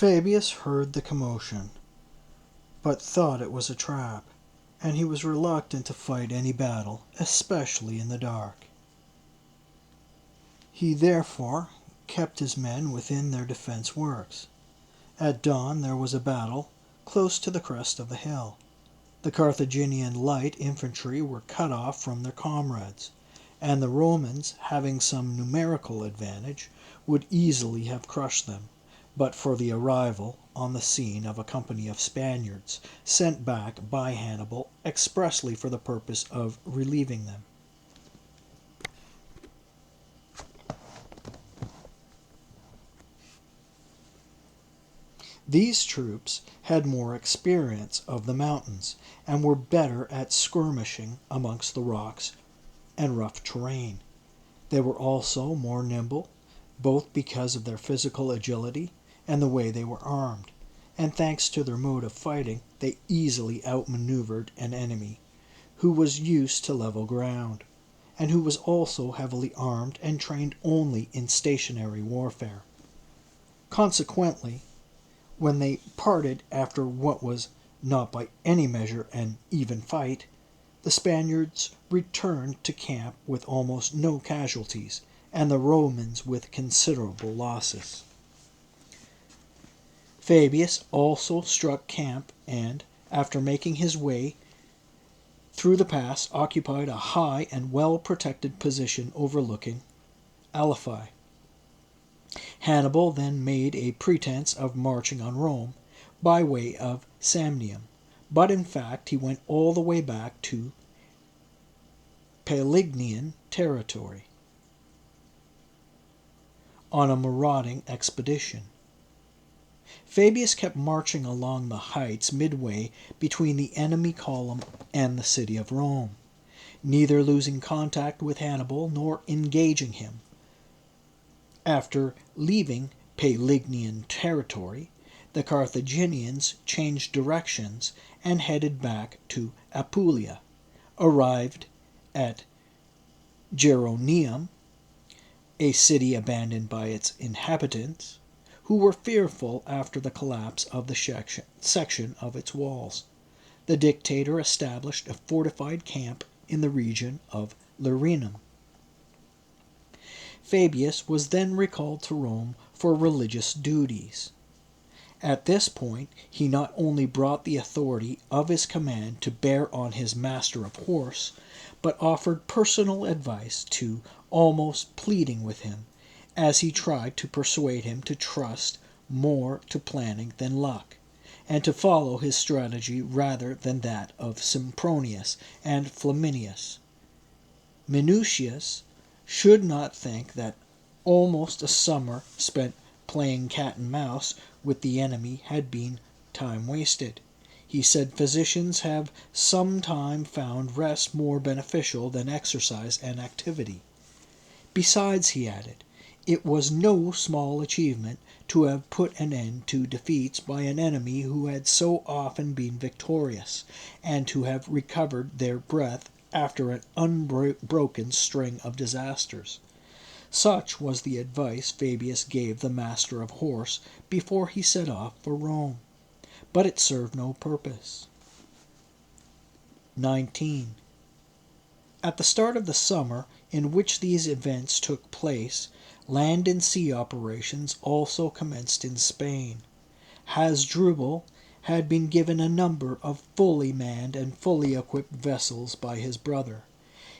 Fabius heard the commotion, but thought it was a trap, and he was reluctant to fight any battle, especially in the dark. He therefore kept his men within their defense works. At dawn there was a battle close to the crest of the hill. The Carthaginian light infantry were cut off from their comrades, and the Romans, having some numerical advantage, would easily have crushed them, but for the arrival on the scene of a company of Spaniards sent back by Hannibal expressly for the purpose of relieving them. These troops had more experience of the mountains, and were better at skirmishing amongst the rocks and rough terrain. They were also more nimble, both because of their physical agility and the way they were armed, and thanks to their mode of fighting, they easily outmaneuvered an enemy who was used to level ground, and who was also heavily armed and trained only in stationary warfare. Consequently, when they parted after what was not by any measure an even fight, the Spaniards returned to camp with almost no casualties, and the Romans with considerable losses. Fabius also struck camp and, after making his way through the pass, occupied a high and well-protected position overlooking Aliphi. Hannibal then made a pretense of marching on Rome by way of Samnium, but in fact he went all the way back to Paelignian territory on a marauding expedition. Fabius kept marching along the heights midway between the enemy column and the city of Rome, neither losing contact with Hannibal nor engaging him. After leaving Paelignian territory, the Carthaginians changed directions and headed back to Apulia, arrived at Geronium, a city abandoned by its inhabitants, who were fearful after the collapse of the section of its walls. The dictator established a fortified camp in the region of Larinum. Fabius was then recalled to Rome for religious duties. At this point, he not only brought the authority of his command to bear on his master of horse, but offered personal advice to, almost pleading with him, as he tried to persuade him to trust more to planning than luck, and to follow his strategy rather than that of Sempronius and Flaminius. Minucius should not think that almost a summer spent playing cat and mouse with the enemy had been time wasted. He said physicians have sometime found rest more beneficial than exercise and activity. Besides, he added, it was no small achievement to have put an end to defeats by an enemy who had so often been victorious, and to have recovered their breath after an unbroken string of disasters. Such was the advice Fabius gave the master of horse before he set off for Rome, but it served no purpose. 19. At the start of the summer in which these events took place, land and sea operations also commenced in Spain. Hasdrubal had been given a number of fully manned and fully equipped vessels by his brother.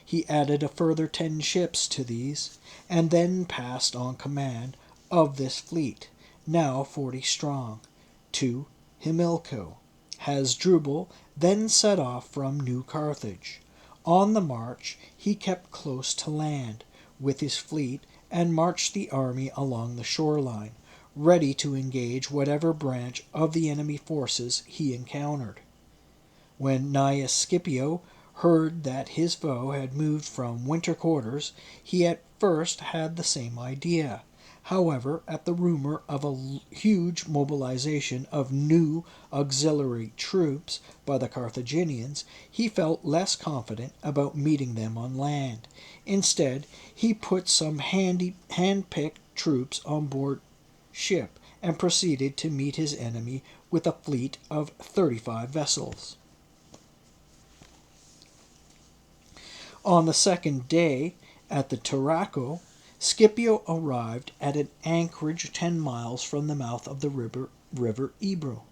He added a further 10 ships to these, and then passed on command of this fleet, now 40 strong, to Himilco. Hasdrubal then set off from New Carthage. On the march he kept close to land with his fleet and marched the army along the shoreline, ready to engage whatever branch of the enemy forces he encountered. When Gnaeus Scipio heard that his foe had moved from winter quarters, he at first had the same idea. However, at the rumor of a huge mobilization of new auxiliary troops by the Carthaginians, he felt less confident about meeting them on land. Instead, he put some hand-picked troops on board ship and proceeded to meet his enemy with a fleet of 35 vessels. On the second day, at the Tarraco, Scipio arrived at an anchorage 10 miles from the mouth of the river Ebro.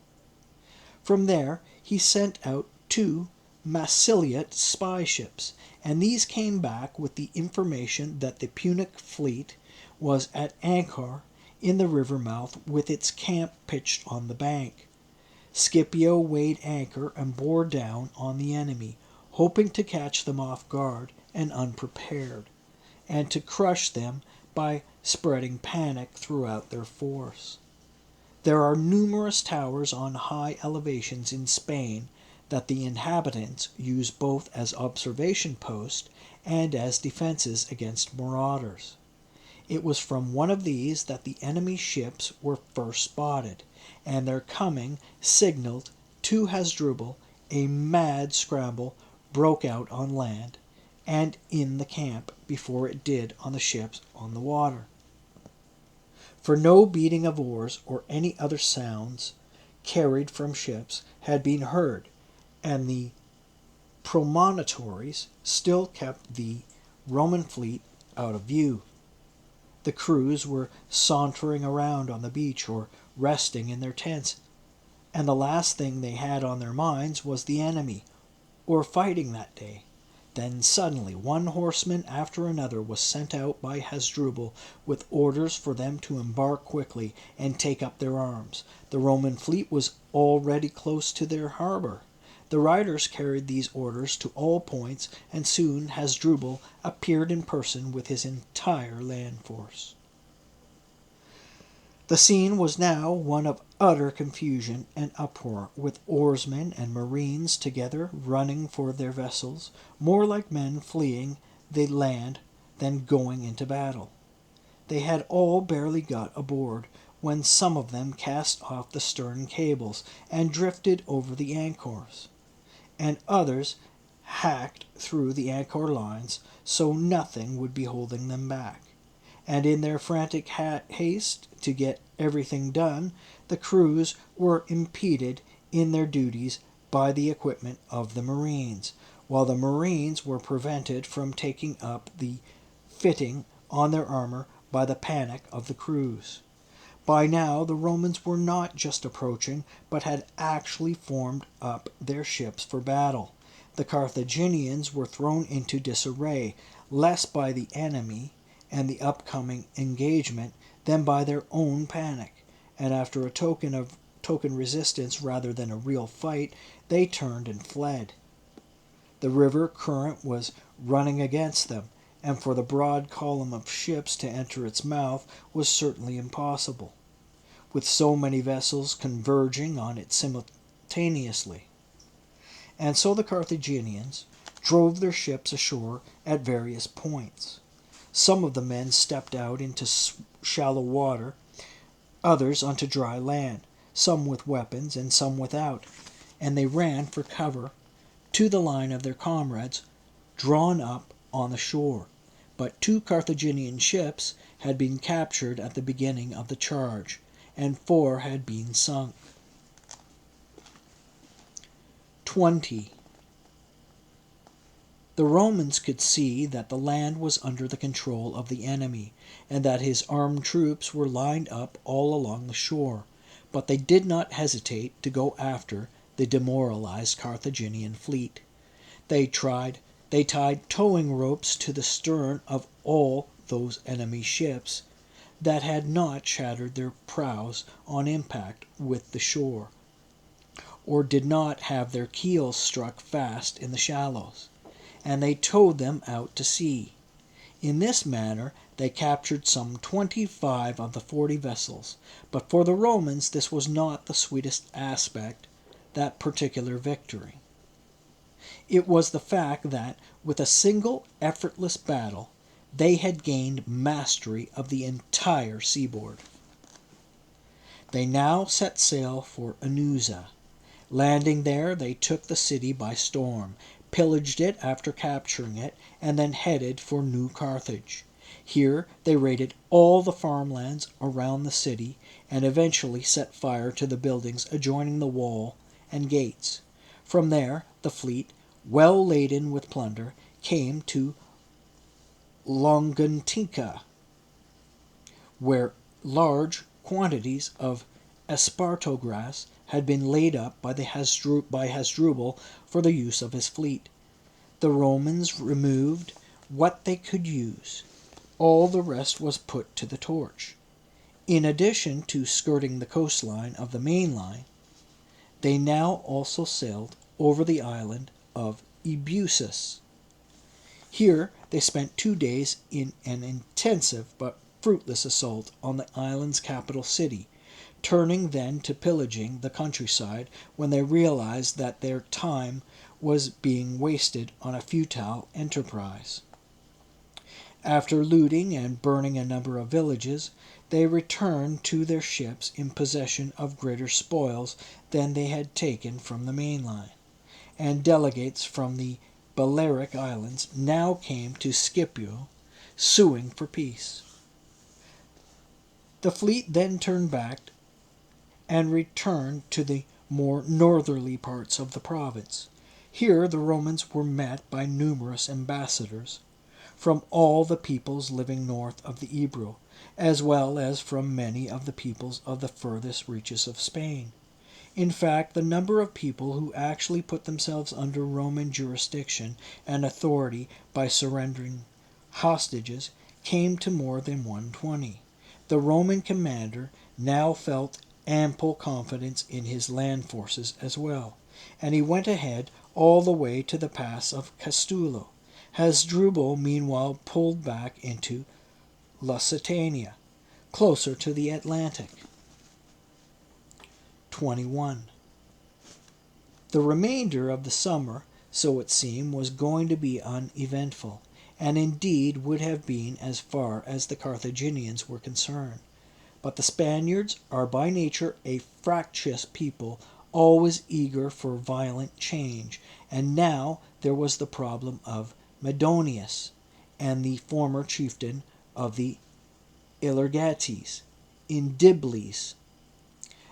From there, he sent out 2 Massiliot spy ships, and these came back with the information that the Punic fleet was at anchor in the river mouth with its camp pitched on the bank. Scipio weighed anchor and bore down on the enemy, hoping to catch them off guard and unprepared, and to crush them by spreading panic throughout their force. There are numerous towers on high elevations in Spain that the inhabitants use both as observation posts and as defenses against marauders. It was from one of these that the enemy's ships were first spotted, and their coming signaled to Hasdrubal. A mad scramble broke out on land and in the camp before it did on the ships on the water. For no beating of oars or any other sounds carried from ships had been heard, and the promontories still kept the Roman fleet out of view. The crews were sauntering around on the beach or resting in their tents, and the last thing they had on their minds was the enemy, or fighting that day. Then suddenly one horseman after another was sent out by Hasdrubal with orders for them to embark quickly and take up their arms. The Roman fleet was already close to their harbor. The riders carried these orders to all points, and soon Hasdrubal appeared in person with his entire land force. The scene was now one of utter confusion and uproar, with oarsmen and marines together running for their vessels, more like men fleeing the land than going into battle. They had all barely got aboard when some of them cast off the stern cables and drifted over the anchors, and others hacked through the anchor lines so nothing would be holding them back. And in their frantic haste to get everything done, the crews were impeded in their duties by the equipment of the Marines, while the Marines were prevented from taking up the fitting on their armor by the panic of the crews. By now the Romans were not just approaching, but had actually formed up their ships for battle. The Carthaginians were thrown into disarray, less by the enemy and the upcoming engagement than by their own panic, and after a token resistance rather than a real fight, they turned and fled. The river current was running against them, and for the broad column of ships to enter its mouth was certainly impossible, with so many vessels converging on it simultaneously. And so the Carthaginians drove their ships ashore at various points. Some of the men stepped out into shallow water, others onto dry land, some with weapons and some without, and they ran for cover to the line of their comrades drawn up on the shore. But 2 Carthaginian ships had been captured at the beginning of the charge, and 4 had been sunk. 20. The Romans could see that the land was under the control of the enemy, and that his armed troops were lined up all along the shore, but they did not hesitate to go after the demoralized Carthaginian fleet. They tied towing ropes to the stern of all those enemy ships that had not shattered their prows on impact with the shore, or did not have their keels struck fast in the shallows, and they towed them out to sea. In this manner they captured some 25 of the 40 vessels, but for the Romans this was not the sweetest aspect, that particular victory. It was the fact that, with a single effortless battle, they had gained mastery of the entire seaboard. They now set sail for Anusa. Landing there, they took the city by storm, pillaged it after capturing it, and then headed for New Carthage. Here they raided all the farmlands around the city and eventually set fire to the buildings adjoining the wall and gates. From there, the fleet, well laden with plunder, came to Longantica, where large quantities of esparto grass had been laid up by Hasdrubal for the use of his fleet. The Romans removed what they could use. All the rest was put to the torch. In addition to skirting the coastline of the main line, they now also sailed over the island of Ebusus. Here they spent 2 days in an intensive but fruitless assault on the island's capital city, turning then to pillaging the countryside when they realized that their time was being wasted on a futile enterprise. After looting and burning a number of villages, they returned to their ships in possession of greater spoils than they had taken from the main line, and delegates from the Balearic Islands now came to Scipio, suing for peace. The fleet then turned back and returned to the more northerly parts of the province. Here the Romans were met by numerous ambassadors from all the peoples living north of the Ebro, as well as from many of the peoples of the furthest reaches of Spain. In fact, the number of people who actually put themselves under Roman jurisdiction and authority by surrendering hostages came to more than 120. The Roman commander now felt ample confidence in his land forces as well, and he went ahead all the way to the pass of Castulo. Hasdrubal meanwhile pulled back into Lusitania, closer to the Atlantic. 21. The remainder of the summer, so it seemed, was going to be uneventful, and indeed would have been as far as the Carthaginians were concerned. But the Spaniards are by nature a fractious people, always eager for violent change, and now there was the problem of Medonius and the former chieftain of the Ilergates, Indibles.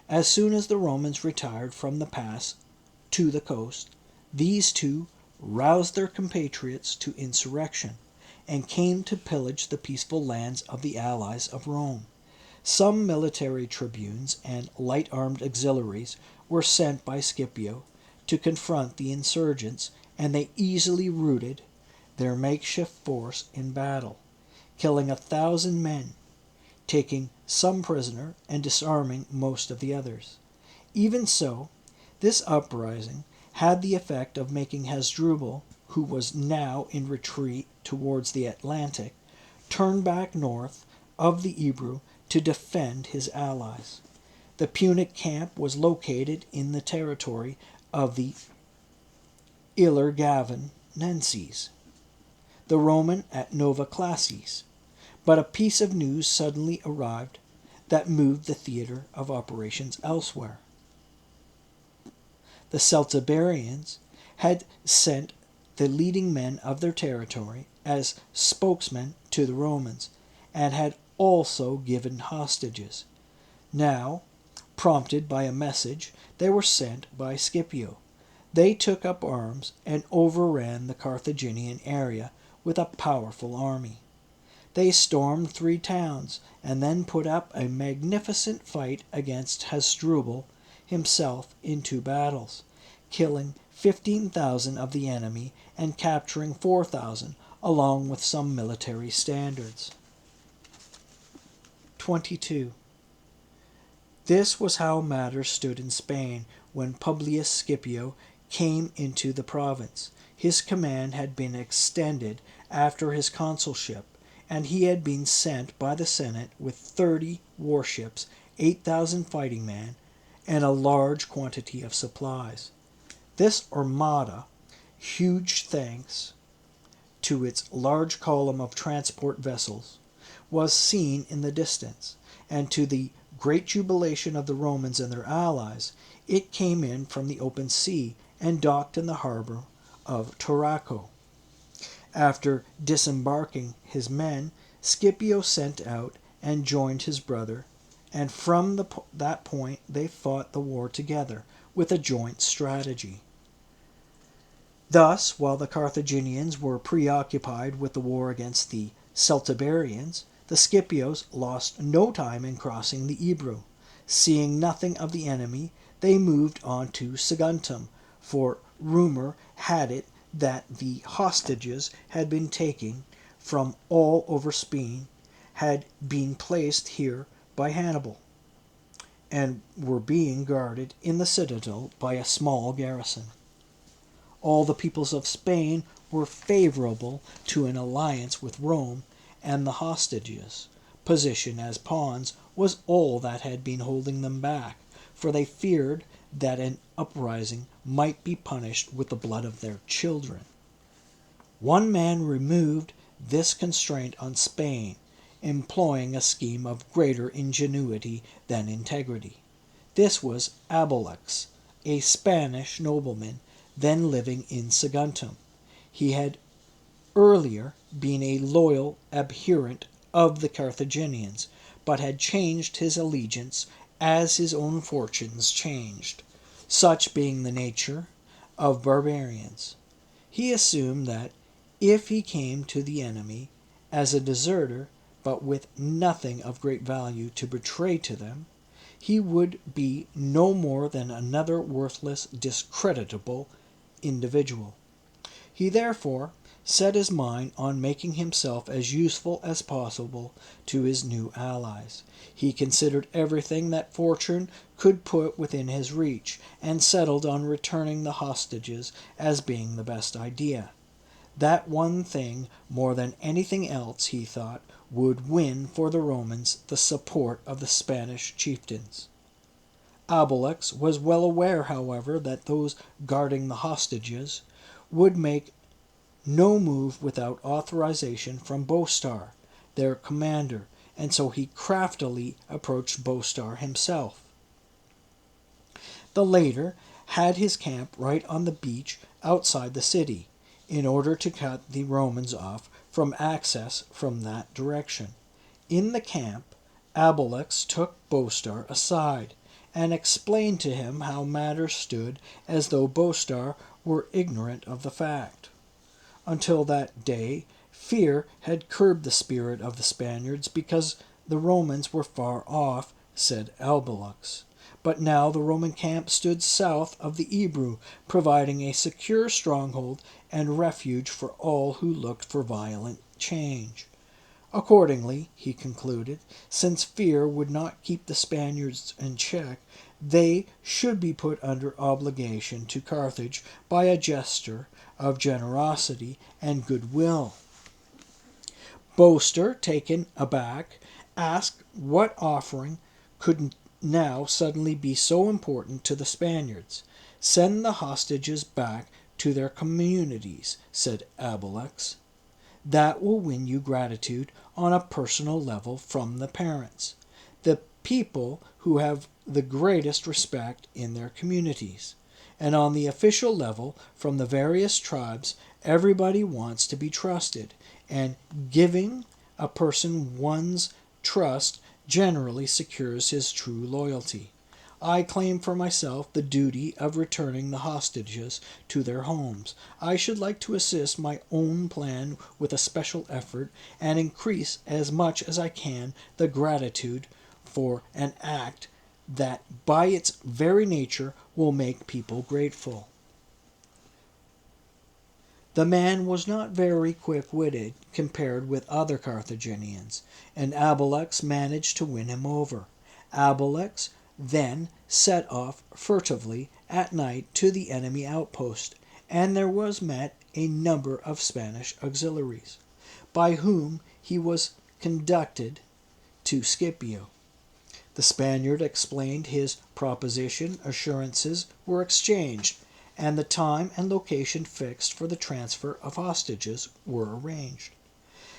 As soon as the Romans retired from the pass to the coast, these two roused their compatriots to insurrection, and came to pillage the peaceful lands of the allies of Rome. Some military tribunes and light-armed auxiliaries were sent by Scipio to confront the insurgents, and they easily routed their makeshift force in battle, killing 1,000 men, taking some prisoner, and disarming most of the others. Even so, this uprising had the effect of making Hasdrubal, who was now in retreat towards the Atlantic, turn back north of the Ebro to defend his allies. The Punic camp was located in the territory of the Ilergavenenses, the Roman at Nova Classis. But a piece of news suddenly arrived that moved the theater of operations elsewhere. The Celtiberians had sent the leading men of their territory as spokesmen to the Romans, and had also given hostages. Now, prompted by a message, they were sent by Scipio. They took up arms and overran the Carthaginian area with a powerful army. They stormed 3 towns, and then put up a magnificent fight against Hasdrubal himself in 2 battles, killing 15,000 of the enemy and capturing 4,000, along with some military standards. 22. This was how matters stood in Spain when Publius Scipio came into the province. His command had been extended after his consulship, and he had been sent by the Senate with 30 warships, 8,000 fighting men, and a large quantity of supplies. This armada, huge thanks to its large column of transport vessels, was seen in the distance, and to the great jubilation of the Romans and their allies, it came in from the open sea and docked in the harbor of Turaco. After disembarking his men, Scipio sent out and joined his brother, and from that point they fought the war together with a joint strategy. Thus, while the Carthaginians were preoccupied with the war against the Celtiberians, the Scipios lost no time in crossing the Ebro. Seeing nothing of the enemy, they moved on to Saguntum, for rumor had it that the hostages had been taken from all over Spain, had been placed here by Hannibal, and were being guarded in the citadel by a small garrison. All the peoples of Spain were favorable to an alliance with Rome, and the hostages' position as pawns was all that had been holding them back, for they feared that an uprising might be punished with the blood of their children. One man removed this constraint on Spain, employing a scheme of greater ingenuity than integrity. This was Abilex, a Spanish nobleman then living in Saguntum. He had earlier been a loyal adherent of the Carthaginians, but had changed his allegiance as his own fortunes changed, such being the nature of barbarians. He assumed that if he came to the enemy as a deserter, but with nothing of great value to betray to them, he would be no more than another worthless, discreditable individual. He therefore set his mind on making himself as useful as possible to his new allies. He considered everything that fortune could put within his reach, and settled on returning the hostages as being the best idea. That one thing, more than anything else, he thought, would win for the Romans the support of the Spanish chieftains. Abilex was well aware, however, that those guarding the hostages would make no move without authorization from Bostar, their commander, and so he craftily approached Bostar himself. The latter had his camp right on the beach outside the city, in order to cut the Romans off from access from that direction. In the camp, Abilex took Bostar aside, and explained to him how matters stood, as though Bostar were ignorant of the fact. Until that day, fear had curbed the spirit of the Spaniards because the Romans were far off, said Abilex. But now the Roman camp stood south of the Ebro, providing a secure stronghold and refuge for all who looked for violent change. Accordingly, he concluded, since fear would not keep the Spaniards in check, they should be put under obligation to Carthage by a gesture of generosity and goodwill. Bostar, taken aback, asked what offering could now suddenly be so important to the Spaniards. Send the hostages back to their communities, said Abilex. That will win you gratitude on a personal level from the parents, the people who have the greatest respect in their communities, and on the official level from the various tribes. Everybody wants to be trusted, and giving a person one's trust generally secures his true loyalty. I claim for myself the duty of returning the hostages to their homes. I should like to assist my own plan with a special effort, and increase as much as I can the gratitude for an act that by its very nature will make people grateful. The man was not very quick-witted compared with other Carthaginians, and Abilex managed to win him over. Abilex then set off furtively at night to the enemy outpost, and there was met a number of Spanish auxiliaries, by whom he was conducted to Scipio. The Spaniard explained his proposition, assurances were exchanged, and the time and location fixed for the transfer of hostages were arranged.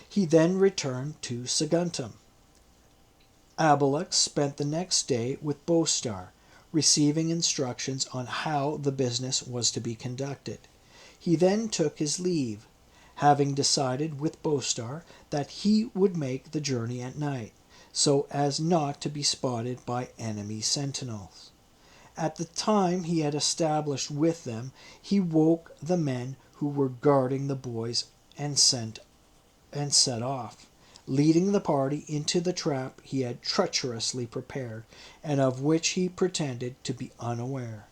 He then returned to Saguntum. Abilex spent the next day with Bostar, receiving instructions on how the business was to be conducted. He then took his leave, having decided with Bostar that he would make the journey at night, so as not to be spotted by enemy sentinels. At the time he had established with them, he woke the men who were guarding the boys and set off, leading the party into the trap he had treacherously prepared, and of which he pretended to be unaware.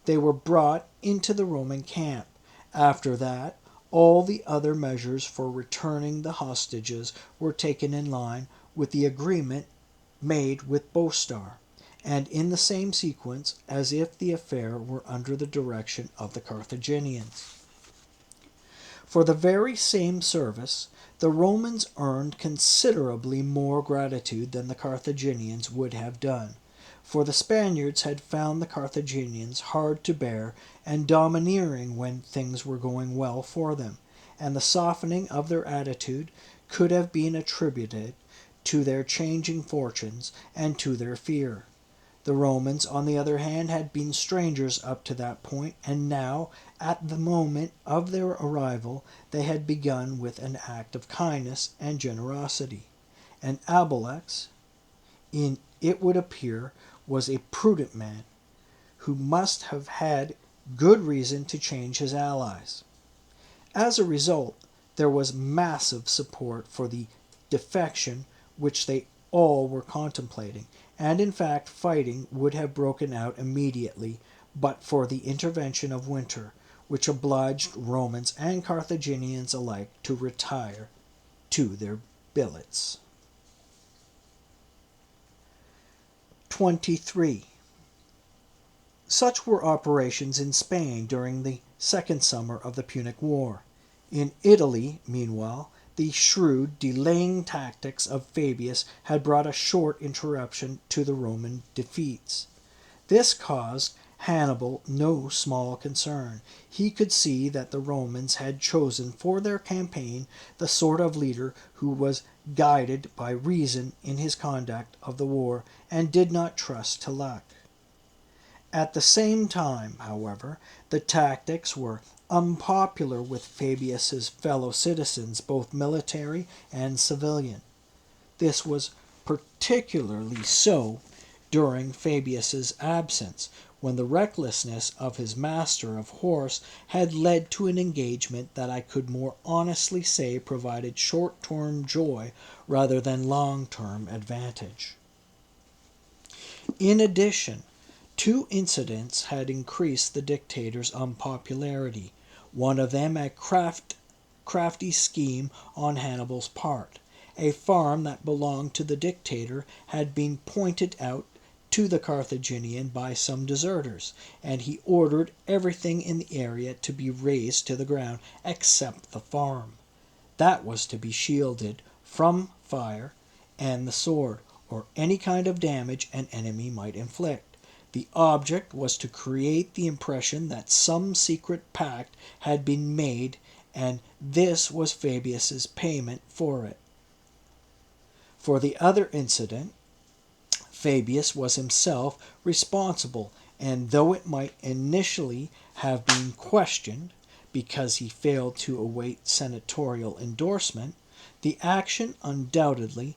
They were brought into the Roman camp. After that, all the other measures for returning the hostages were taken in line with the agreement made with Bostar, and in the same sequence as if the affair were under the direction of the Carthaginians. For the very same service, the Romans earned considerably more gratitude than the Carthaginians would have done, for the Spaniards had found the Carthaginians hard to bear and domineering when things were going well for them, and the softening of their attitude could have been attributed to their changing fortunes and to their fear. The Romans, on the other hand, had been strangers up to that point, and now, at the moment of their arrival, they had begun with an act of kindness and generosity. And Abilex, it would appear, was a prudent man, who must have had good reason to change his allies. As a result, there was massive support for the defection which they all were contemplating, and in fact fighting would have broken out immediately but for the intervention of winter, which obliged Romans and Carthaginians alike to retire to their billets. 23. Such were operations in Spain during the second summer of the Punic War. In Italy, meanwhile, the shrewd, delaying tactics of Fabius had brought a short interruption to the Roman defeats. This caused Hannibal no small concern. He could see that the Romans had chosen for their campaign the sort of leader who was guided by reason in his conduct of the war and did not trust to luck. At the same time, however, the tactics were unpopular with Fabius's fellow citizens, both military and civilian. This was particularly so during Fabius's absence, when the recklessness of his master of horse had led to an engagement that I could more honestly say provided short-term joy rather than long-term advantage. In addition, two incidents had increased the dictator's unpopularity, one of them a crafty scheme on Hannibal's part. A farm that belonged to the dictator had been pointed out to the Carthaginian by some deserters, and he ordered everything in the area to be razed to the ground except the farm. That was to be shielded from fire and the sword, or any kind of damage an enemy might inflict. The object was to create the impression that some secret pact had been made, and this was Fabius's payment for it. For the other incident, Fabius was himself responsible, and though it might initially have been questioned, because he failed to await senatorial endorsement, the action undoubtedly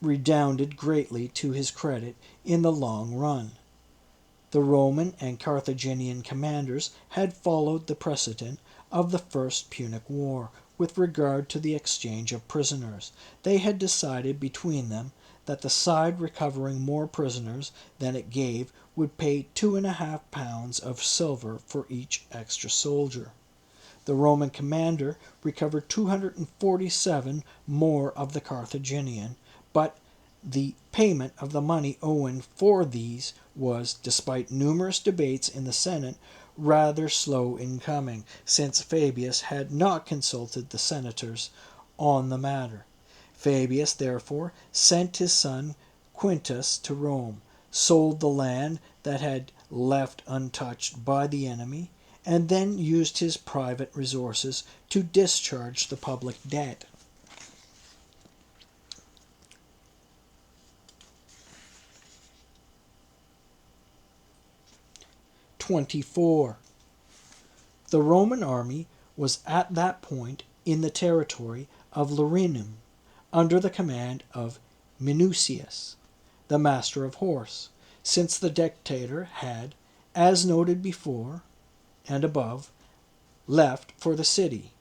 redounded greatly to his credit in the long run. The Roman and Carthaginian commanders had followed the precedent of the First Punic War with regard to the exchange of prisoners. They had decided between them that the side recovering more prisoners than it gave would pay 2.5 pounds of silver for each extra soldier. The Roman commander recovered 247 more of the Carthaginian, but the payment of the money owing for these was, despite numerous debates in the Senate, rather slow in coming, since Fabius had not consulted the senators on the matter. Fabius, therefore, sent his son Quintus to Rome, sold the land that had left untouched by the enemy, and then used his private resources to discharge the public debt. 24. The Roman army was at that point in the territory of Larinum, under the command of Minucius, the master of horse, since the dictator had, as noted before and above, left for the city.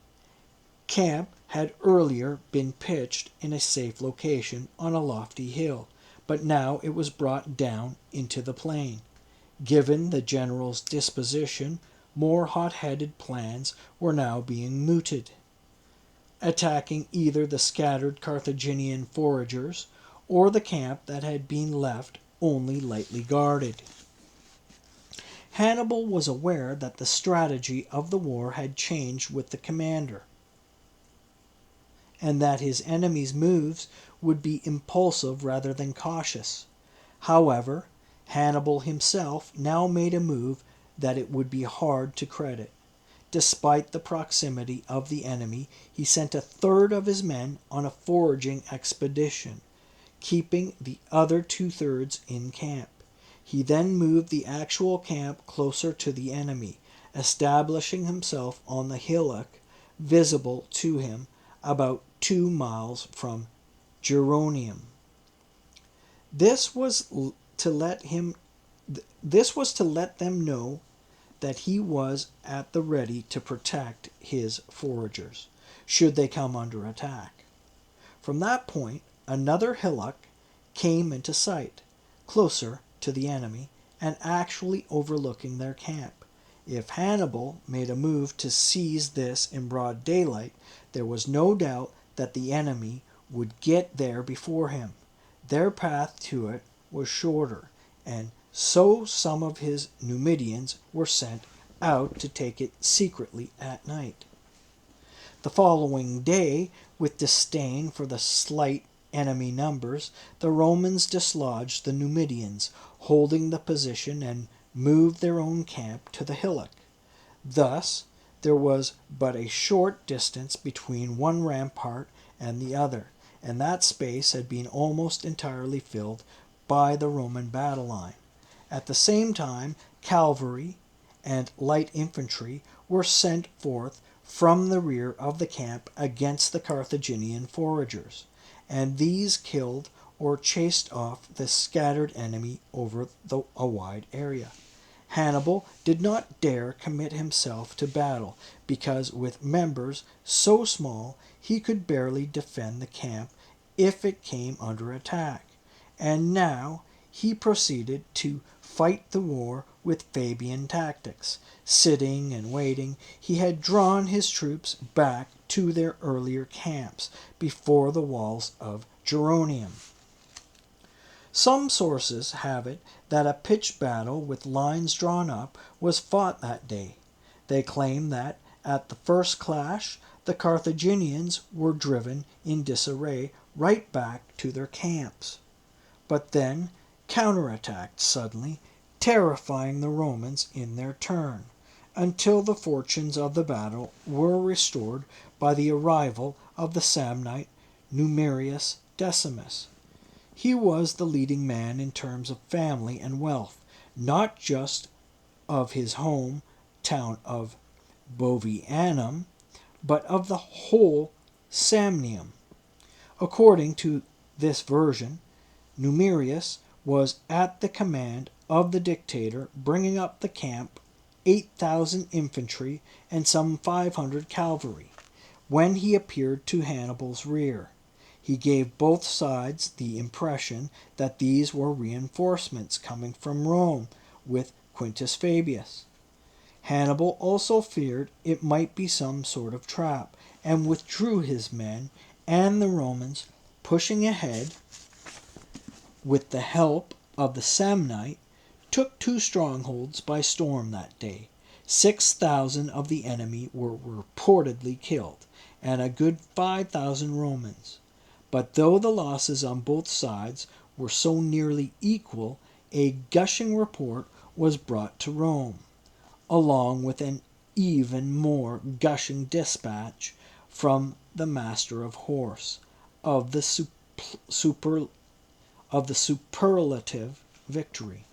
Camp had earlier been pitched in a safe location on a lofty hill, but now it was brought down into the plain. Given the general's disposition, more hot-headed plans were now being mooted, attacking either the scattered Carthaginian foragers or the camp that had been left only lightly guarded. Hannibal was aware that the strategy of the war had changed with the commander, and that his enemy's moves would be impulsive rather than cautious. However, Hannibal himself now made a move that it would be hard to credit. Despite the proximity of the enemy, he sent a third of his men on a foraging expedition, keeping the other two-thirds in camp. He then moved the actual camp closer to the enemy, establishing himself on the hillock visible to him about 2 miles from Geronium. This was to let them know that he was at the ready to protect his foragers, should they come under attack. From that point, another hillock came into sight, closer to the enemy, and actually overlooking their camp. If Hannibal made a move to seize this in broad daylight, there was no doubt that the enemy would get there before him. Their path to it was shorter, and so some of his Numidians were sent out to take it secretly at night. The following day, with disdain for the slight enemy numbers, the Romans dislodged the Numidians, holding the position, and moved their own camp to the hillock. Thus, there was but a short distance between one rampart and the other, and that space had been almost entirely filled by the Roman battle line. At the same time, cavalry and light infantry were sent forth from the rear of the camp against the Carthaginian foragers, and these killed or chased off the scattered enemy over a wide area. Hannibal did not dare commit himself to battle, because with members so small he could barely defend the camp if it came under attack. And now he proceeded to fight the war with Fabian tactics. Sitting and waiting, he had drawn his troops back to their earlier camps before the walls of Geronium. Some sources have it that a pitched battle with lines drawn up was fought that day. They claim that at the first clash, the Carthaginians were driven in disarray right back to their camps, but then counterattacked suddenly, terrifying the Romans in their turn, until the fortunes of the battle were restored by the arrival of the Samnite Numerius Decimus. He was the leading man in terms of family and wealth, not just of his home town of Bovianum, but of the whole Samnium. According to this version, Numerius was at the command of the dictator, bringing up the camp 8,000 infantry and some 500 cavalry, when he appeared to Hannibal's rear. He gave both sides the impression that these were reinforcements coming from Rome with Quintus Fabius. Hannibal also feared it might be some sort of trap, and withdrew his men, and the Romans, pushing ahead with the help of the Samnite, took 2 strongholds by storm that day. 6,000 of the enemy were reportedly killed, and a good 5,000 Romans. But though the losses on both sides were so nearly equal, a gushing report was brought to Rome, along with an even more gushing dispatch from the master of horse, of the superlative victory.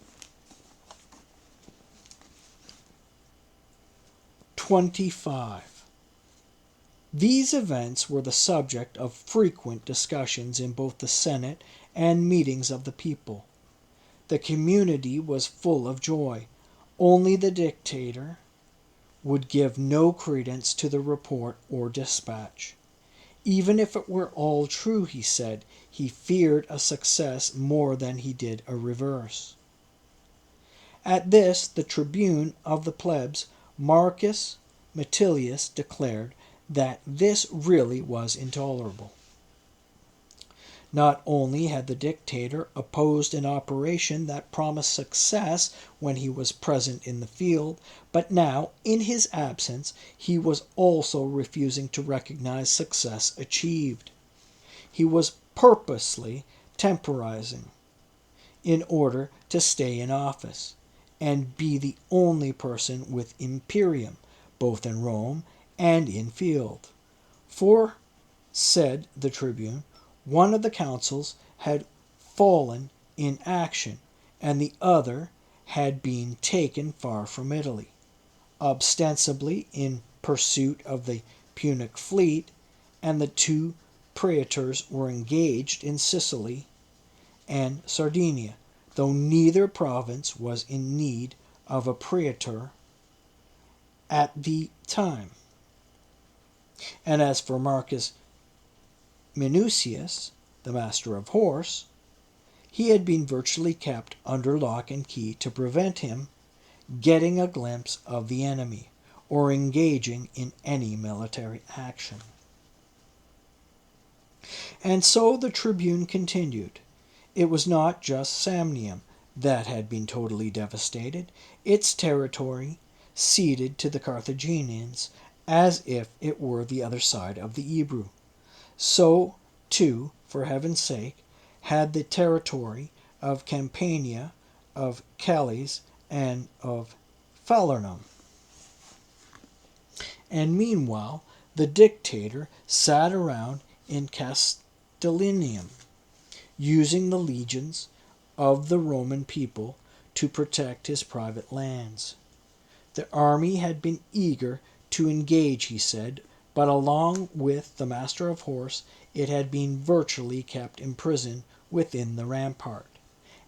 25. These events were the subject of frequent discussions in both the Senate and meetings of the people. The community was full of joy. Only the dictator would give no credence to the report or dispatch. Even if it were all true, he said, he feared a success more than he did a reverse. At this, the tribune of the plebs, Marcus Metilius, declared that this really was intolerable. Not only had the dictator opposed an operation that promised success when he was present in the field, but now, in his absence, he was also refusing to recognize success achieved. He was purposely temporizing in order to stay in office and be the only person with imperium, both in Rome and in field. For, said the tribune, one of the consuls had fallen in action, and the other had been taken far from Italy, ostensibly in pursuit of the Punic fleet, and the two praetors were engaged in Sicily and Sardinia, though neither province was in need of a praetor at the time. And as for Marcus Minucius, the master of horse, he had been virtually kept under lock and key to prevent him getting a glimpse of the enemy or engaging in any military action. And so the tribune continued. It was not just Samnium that had been totally devastated, its territory ceded to the Carthaginians as if it were the other side of the Ebro. So, too, for heaven's sake, had the territory of Campania, of Calais, and of Falernum. And meanwhile, the dictator sat around in Castellinium, using the legions of the Roman people to protect his private lands. The army had been eager to engage, he said, but along with the master of horse, it had been virtually kept imprisoned within the rampart,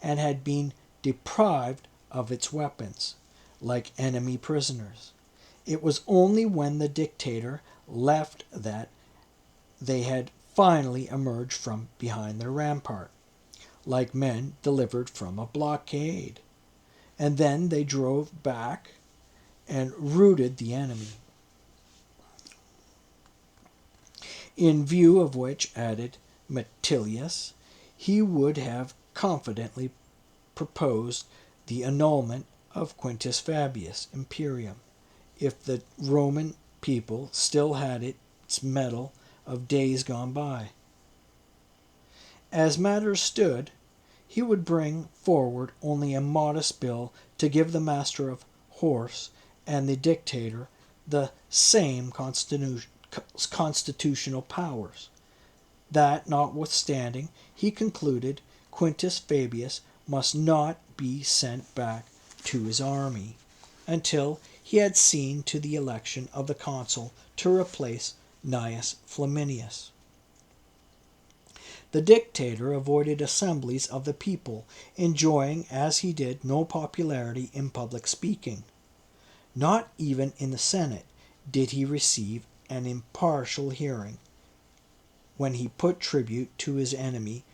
and had been deprived of its weapons, like enemy prisoners. It was only when the dictator left that they had finally emerged from behind their rampart, like men delivered from a blockade. And then they drove back and routed the enemy. In view of which, added Metilius, he would have confidently proposed the annulment of Quintus Fabius Imperium, if the Roman people still had its medal of days gone by. As matters stood, he would bring forward only a modest bill to give the master of horse and the dictator the same constitutional powers. That notwithstanding, he concluded Quintus Fabius must not be sent back to his army until he had seen to the election of the consul to replace Gnaeus Flaminius. The dictator avoided assemblies of the people, enjoying, as he did, no popularity in public speaking. Not even in the Senate did he receive an impartial hearing. When he put tribute to his enemy,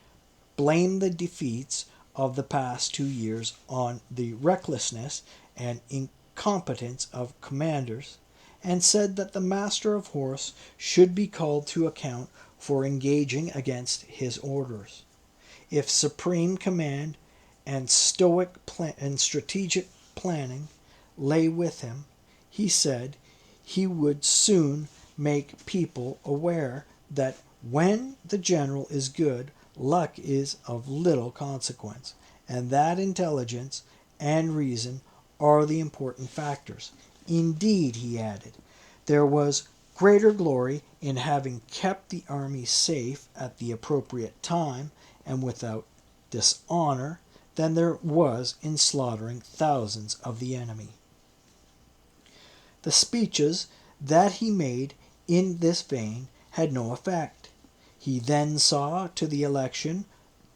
blamed the defeats of the past 2 years on the recklessness and incompetence of commanders, and said that the master of horse should be called to account for engaging against his orders. If supreme command and strategic planning lay with him, he said he would soon make people aware that when the general is good, luck is of little consequence, and that intelligence and reason are the important factors. Indeed, he added, there was greater glory in having kept the army safe at the appropriate time and without dishonor than there was in slaughtering thousands of the enemy. The speeches that he made in this vein had no effect. He then saw to the election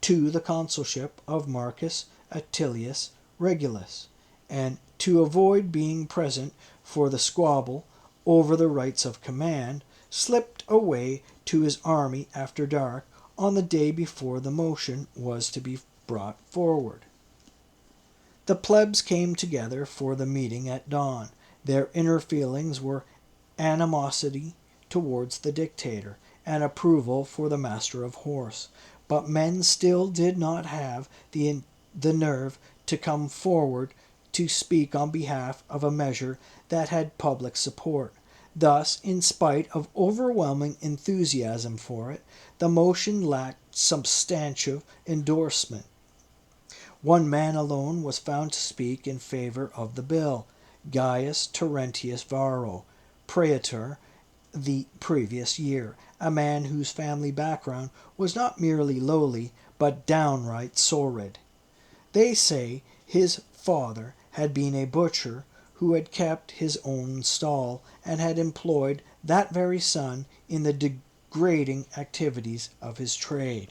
to the consulship of Marcus Attilius Regulus, and to avoid being present for the squabble over the rights of command, slipped away to his army after dark on the day before the motion was to be brought forward. The plebs came together for the meeting at dawn. Their inner feelings were animosity towards the dictator and approval for the master of horse. But men still did not have the nerve to come forward to speak on behalf of a measure that had public support. Thus, in spite of overwhelming enthusiasm for it, the motion lacked substantive endorsement. One man alone was found to speak in favor of the bill, Gaius Terentius Varro, praetor the previous year, a man whose family background was not merely lowly, but downright sordid. They say his father had been a butcher who had kept his own stall, and had employed that very son in the degrading activities of his trade.